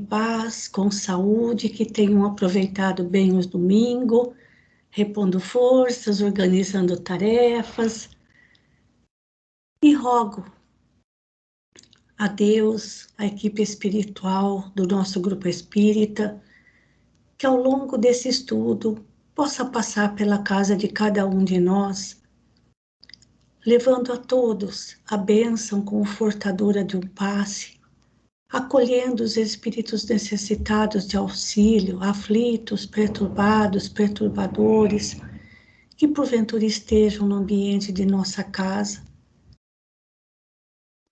paz, com saúde, que tenham aproveitado bem os domingos, repondo forças, organizando tarefas. E rogo a Deus, a equipe espiritual do nosso grupo espírita, que ao longo desse estudo possa passar pela casa de cada um de nós, levando a todos a bênção confortadora de um passe, acolhendo os espíritos necessitados de auxílio, aflitos, perturbados, perturbadores, que porventura estejam no ambiente de nossa casa,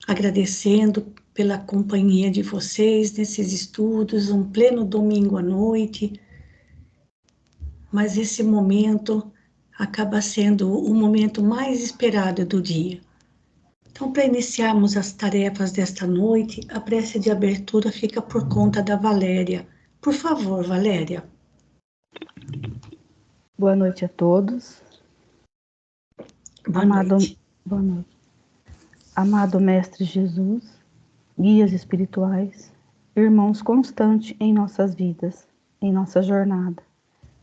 agradecendo pela companhia de vocês nesses estudos, um pleno domingo à noite, mas esse momento acaba sendo o momento mais esperado do dia. Então, para iniciarmos as tarefas desta noite, a prece de abertura fica por conta da Valéria. Por favor, Valéria. Boa noite a todos. Boa noite. Boa noite. Amado Mestre Jesus, guias espirituais, irmãos constantes em nossas vidas, em nossa jornada.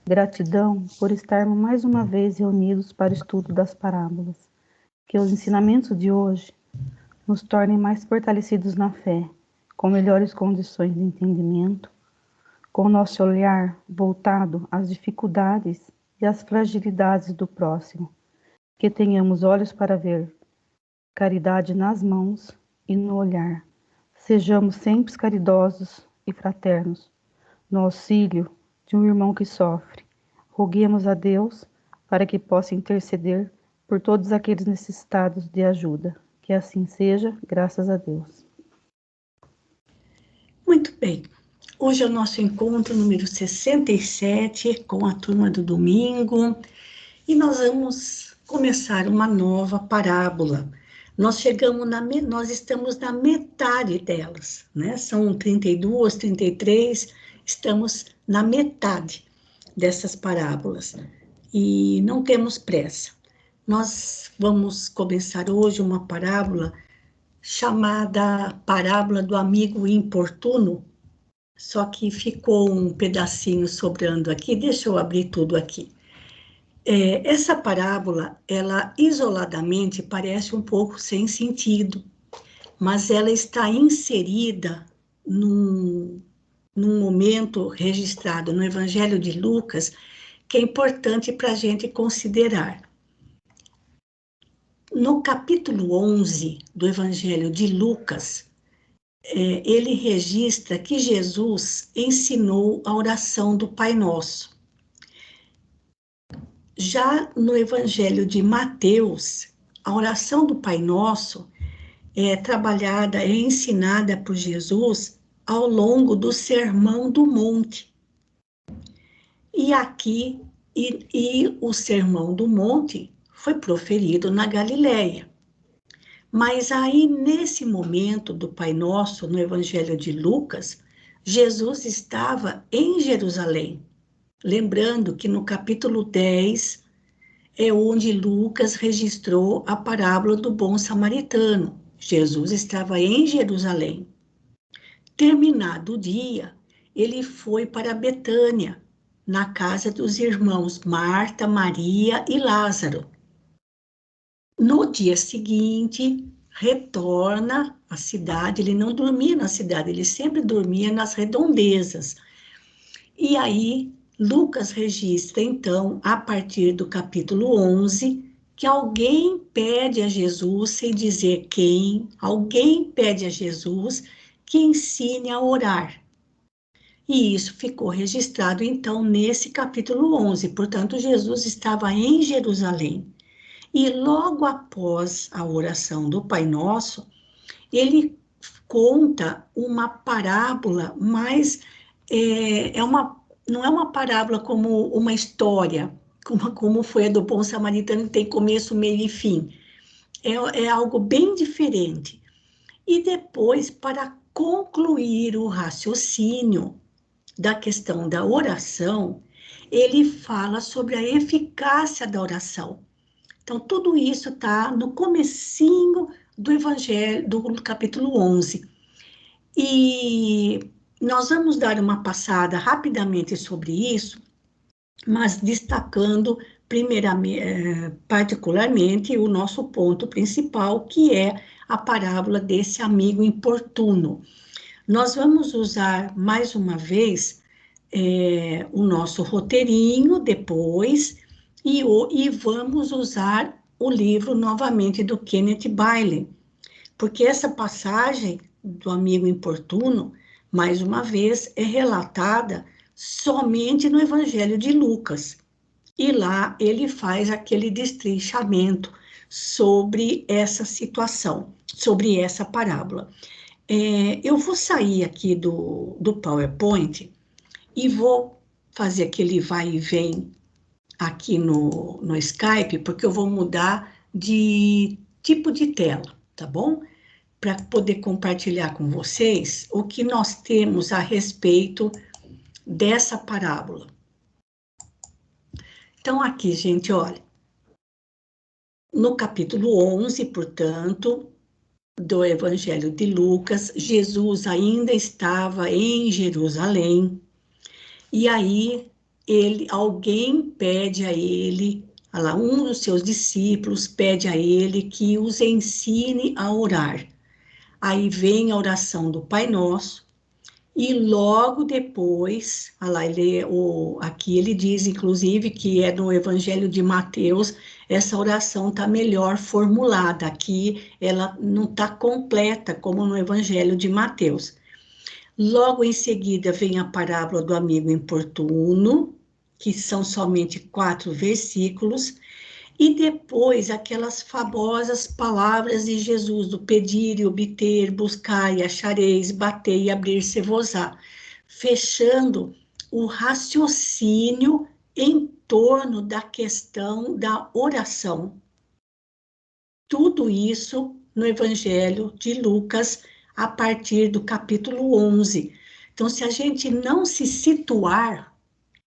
Gratidão por estarmos mais uma vez reunidos para o estudo das parábolas. Que os ensinamentos de hoje nos tornem mais fortalecidos na fé, com melhores condições de entendimento, com nosso olhar voltado às dificuldades e às fragilidades do próximo. Que tenhamos olhos para ver, caridade nas mãos e no olhar. Sejamos sempre caridosos e fraternos, no auxílio de um irmão que sofre. Roguemos a Deus para que possa interceder por todos aqueles necessitados de ajuda. Que assim seja, graças a Deus. Muito bem. Hoje é o nosso encontro número 67, com a turma do domingo, e nós vamos começar uma nova parábola. Nós estamos na metade delas, né? São 32, 33, estamos na metade dessas parábolas e não temos pressa. Nós vamos começar hoje uma parábola chamada Parábola do Amigo Importuno, só que ficou um pedacinho sobrando aqui, deixa eu abrir tudo aqui. Essa parábola, ela isoladamente parece um pouco sem sentido, mas ela está inserida num momento registrado no Evangelho de Lucas, que é importante para a gente considerar. No capítulo 11 do Evangelho de Lucas, ele registra que Jesus ensinou a oração do Pai Nosso. Já no Evangelho de Mateus, a oração do Pai Nosso é trabalhada, é ensinada por Jesus ao longo do Sermão do Monte. E aqui, o Sermão do Monte foi proferido na Galileia. Mas aí, nesse momento do Pai Nosso, no Evangelho de Lucas, Jesus estava em Jerusalém. Lembrando que no capítulo 10 é onde Lucas registrou a parábola do bom samaritano. Jesus estava em Jerusalém. Terminado o dia, ele foi para Betânia, na casa dos irmãos Marta, Maria e Lázaro. No dia seguinte, retorna à cidade. Ele não dormia na cidade, ele sempre dormia nas redondezas. E aí, Lucas registra, então, a partir do capítulo 11, que alguém pede a Jesus, sem dizer quem, alguém pede a Jesus que ensine a orar. E isso ficou registrado, então, nesse capítulo 11. Portanto, Jesus estava em Jerusalém. E logo após a oração do Pai Nosso, ele conta uma parábola, mas não é uma parábola como uma história, como foi a do bom samaritano, que tem começo, meio e fim. É algo bem diferente. E depois, para concluir o raciocínio da questão da oração, ele fala sobre a eficácia da oração. Então, tudo isso está no comecinho do Evangelho, do capítulo 11. E nós vamos dar uma passada rapidamente sobre isso, mas destacando primeiramente, particularmente o nosso ponto principal, que é a parábola desse amigo importuno. Nós vamos usar mais uma vez o nosso roteirinho depois e vamos usar o livro novamente do Kenneth Bailey, porque essa passagem do amigo importuno, mais uma vez, é relatada somente no Evangelho de Lucas. E lá ele faz aquele destrinchamento sobre essa situação, sobre essa parábola. Eu vou sair aqui do PowerPoint e vou fazer aquele vai e vem aqui no Skype, porque eu vou mudar de tipo de tela, tá bom? Para poder compartilhar com vocês o que nós temos a respeito dessa parábola. Então, aqui, gente, olha, no capítulo 11, portanto, do Evangelho de Lucas, Jesus ainda estava em Jerusalém, e aí alguém pede a ele, lá, um dos seus discípulos pede a ele que os ensine a orar. Aí vem a oração do Pai Nosso, e logo depois, lá, aqui ele diz, inclusive, que é no Evangelho de Mateus, essa oração está melhor formulada. Aqui ela não está completa, como no Evangelho de Mateus. Logo em seguida vem a parábola do amigo importuno, que são somente 4 versículos, e depois aquelas famosas palavras de Jesus, do pedir e obter, buscar e achareis, bater e abrir-se-vos-á, fechando o raciocínio em torno da questão da oração. Tudo isso no Evangelho de Lucas, a partir do capítulo 11. Então, se a gente não se situar,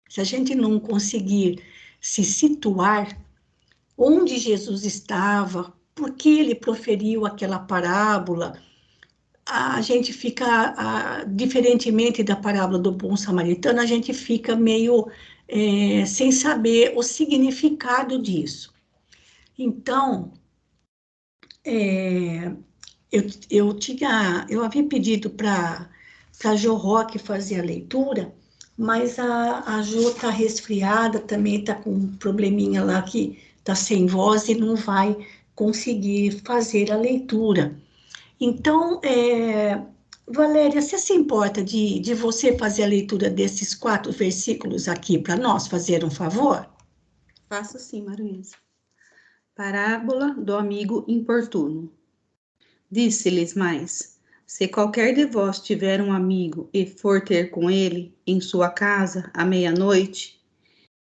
se a gente não conseguir se situar onde Jesus estava, por que ele proferiu aquela parábola, a gente fica, diferentemente da parábola do bom samaritano, a gente fica meio sem saber o significado disso. Então, eu havia pedido para a Jo Roque fazer a leitura, mas a Jo está resfriada, também está com um probleminha lá que está sem voz e não vai conseguir fazer a leitura. Então, Valéria, você se importa de você fazer a leitura desses 4 versículos aqui para nós, fazer um favor? Faço sim, Maruísa. Parábola do amigo importuno. Disse-lhes mais: se qualquer de vós tiver um amigo e for ter com ele em sua casa à meia-noite,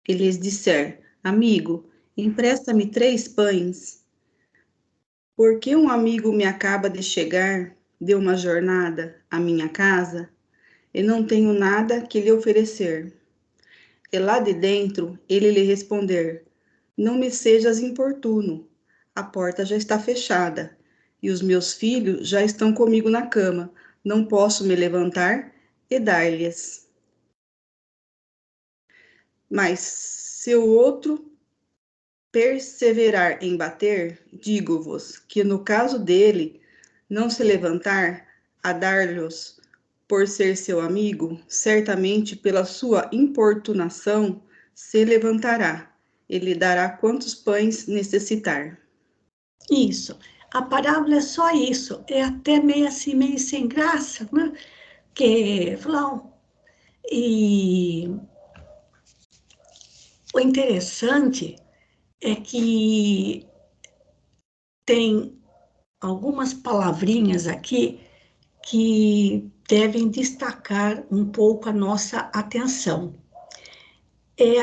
e lhes disser: amigo, empresta-me 3 pães, porque um amigo me acaba de chegar de uma jornada à minha casa, e não tenho nada que lhe oferecer. E lá de dentro ele lhe responder: não me sejas importuno, a porta já está fechada, e os meus filhos já estão comigo na cama, não posso me levantar e dar-lhes. Mas se o outro perseverar em bater, digo-vos que no caso dele não se levantar a dar-lhes por ser seu amigo, certamente pela sua importunação se levantará e lhe dará quantos pães necessitar. Isso. A parábola é só isso. É até meio assim, meio sem graça, né? Que, falam, e o interessante é que tem algumas palavrinhas aqui que devem destacar um pouco a nossa atenção. É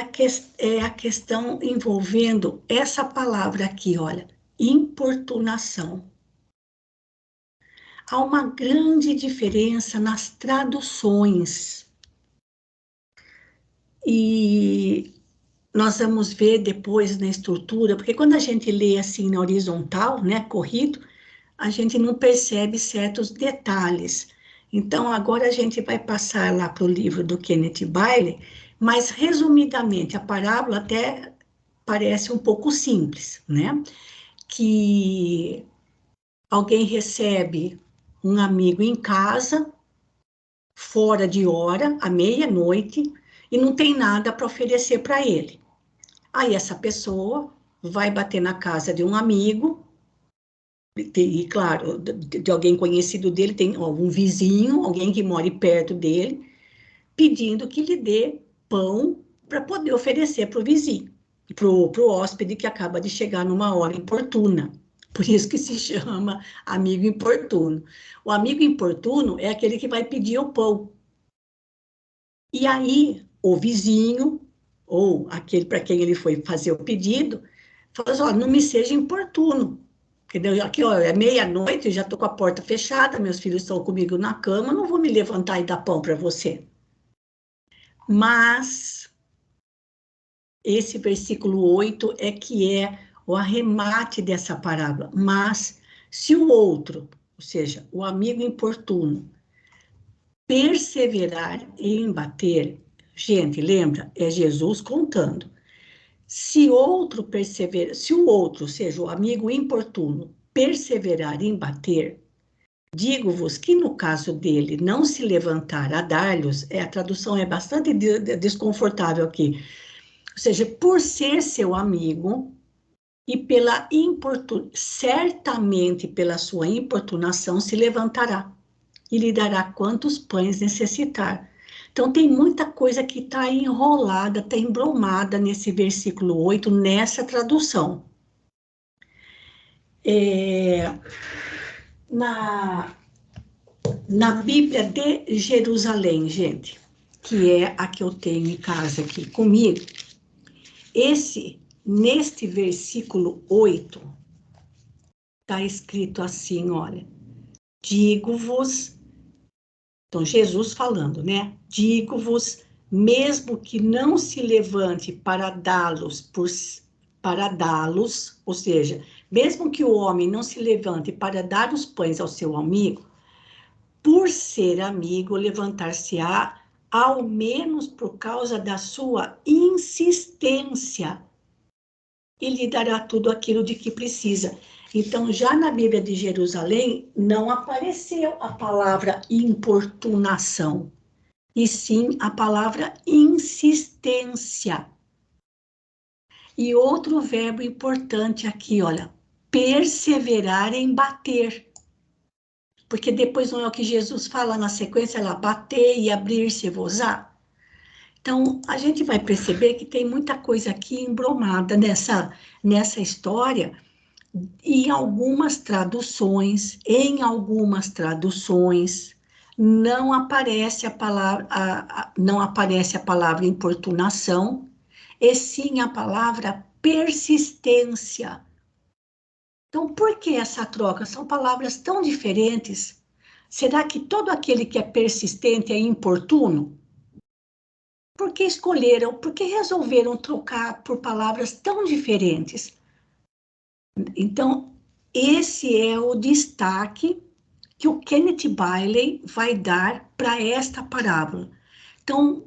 a questão envolvendo essa palavra aqui, olha, importunação. Há uma grande diferença nas traduções. E nós vamos ver depois na estrutura, porque quando a gente lê assim na horizontal, né, corrido, a gente não percebe certos detalhes. Então, agora a gente vai passar lá para o livro do Kenneth Bailey, mas, resumidamente, a parábola até parece um pouco simples, né? Que alguém recebe um amigo em casa, fora de hora, à meia-noite, e não tem nada para oferecer para ele. Aí essa pessoa vai bater na casa de um amigo, e claro, de alguém conhecido dele, tem algum vizinho, alguém que mora perto dele, pedindo que lhe dê pão para poder oferecer para o vizinho, para o hóspede que acaba de chegar numa hora importuna. Por isso que se chama amigo importuno. O amigo importuno é aquele que vai pedir o pão. E aí, o vizinho, ou aquele para quem ele foi fazer o pedido, fala assim, ó, não me seja importuno. Entendeu? Aqui, ó, é meia-noite, já estou com a porta fechada, meus filhos estão comigo na cama, não vou me levantar e dar pão para você. Mas esse versículo 8 é que é o arremate dessa parábola. Mas se o outro, ou seja, o amigo importuno, perseverar em bater, gente, lembra, é Jesus contando. Se outro persevera, se o outro, ou seja, o amigo importuno, perseverar em bater, digo-vos que no caso dele não se levantar a dar-lhes, a tradução é bastante desconfortável aqui, ou seja, por ser seu amigo e pela certamente pela sua importunação se levantará e lhe dará quantos pães necessitar. Então, tem muita coisa que está enrolada, está embromada nesse versículo 8, nessa tradução. Na Bíblia de Jerusalém, gente, que é a que eu tenho em casa aqui comigo, neste versículo 8, está escrito assim, olha, digo-vos, então Jesus falando, né? Digo-vos, mesmo que não se levante para dá-los, ou seja, mesmo que o homem não se levante para dar os pães ao seu amigo, por ser amigo, levantar-se-á, ao menos por causa da sua insistência, e lhe dará tudo aquilo de que precisa. Então, já na Bíblia de Jerusalém, não apareceu a palavra importunação, e sim a palavra insistência. E outro verbo importante aqui, olha, perseverar em bater. Porque depois não é o que Jesus fala na sequência lá, bater e abrir-se-vos-á. Então, a gente vai perceber que tem muita coisa aqui embromada nessa história, e em algumas traduções, não aparece a palavra importunação, e sim a palavra persistência. Então, por que essa troca? São palavras tão diferentes. Será que todo aquele que é persistente é importuno? Por que escolheram, por que resolveram trocar por palavras tão diferentes? Então, esse é o destaque que o Kenneth Bailey vai dar para esta parábola. Então,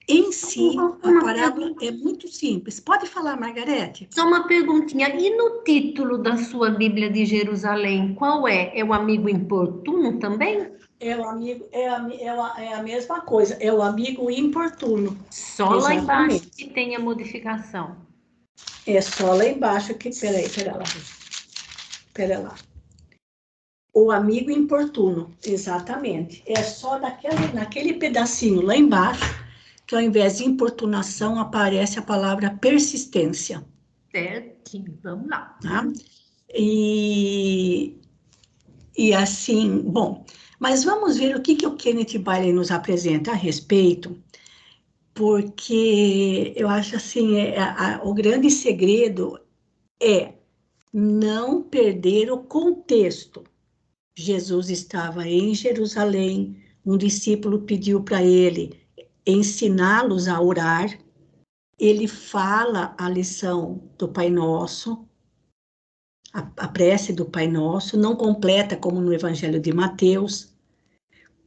em si, a parábola é muito simples. Pode falar, Margarete? Só uma perguntinha. E no título da sua Bíblia de Jerusalém, qual é? É o amigo importuno também? É o amigo, é a mesma coisa, é o amigo importuno. Só lá embaixo que tem a modificação. É só lá embaixo que, pera lá. O amigo importuno, exatamente. É só naquele pedacinho lá embaixo, que ao invés de importunação aparece a palavra persistência. Certinho, vamos lá. Tá? E assim, bom, mas vamos ver o que o Kenneth Bailey nos apresenta a respeito, porque eu acho assim, o grande segredo é não perder o contexto. Jesus estava em Jerusalém, um discípulo pediu para ele ensiná-los a orar, ele fala a lição do Pai Nosso, a prece do Pai Nosso, não completa como no Evangelho de Mateus.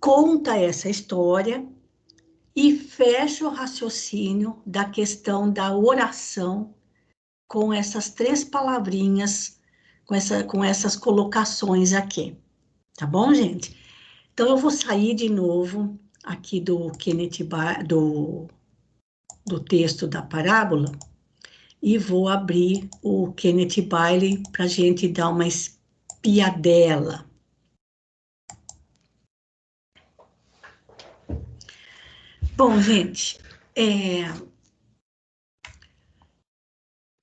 conta essa história e fecha o raciocínio da questão da oração com essas 3 palavrinhas, com essas colocações aqui. Tá bom, gente? Então, eu vou sair de novo aqui do do texto da parábola e vou abrir o Kenneth Bailey para a gente dar uma espiadela. Bom, gente,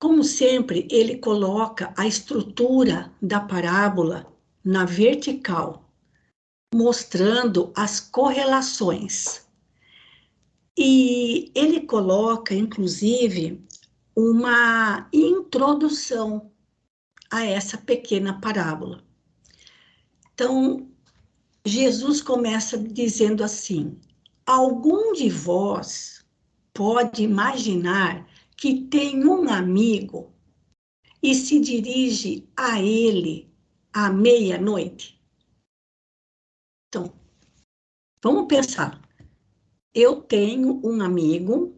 como sempre, ele coloca a estrutura da parábola na vertical, mostrando as correlações. E ele coloca, inclusive, uma introdução a essa pequena parábola. Então, Jesus começa dizendo assim: algum de vós pode imaginar que tem um amigo e se dirige a ele à meia-noite? Então, vamos pensar. Eu tenho um amigo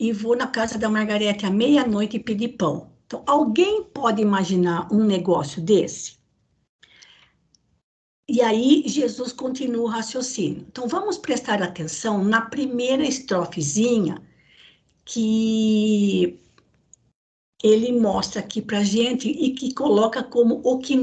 e vou na casa da Margarete à meia-noite pedir pão. Então, alguém pode imaginar um negócio desse? E aí, Jesus continua o raciocínio. Então, vamos prestar atenção na primeira estrofezinha que ele mostra aqui para a gente e que coloca como o que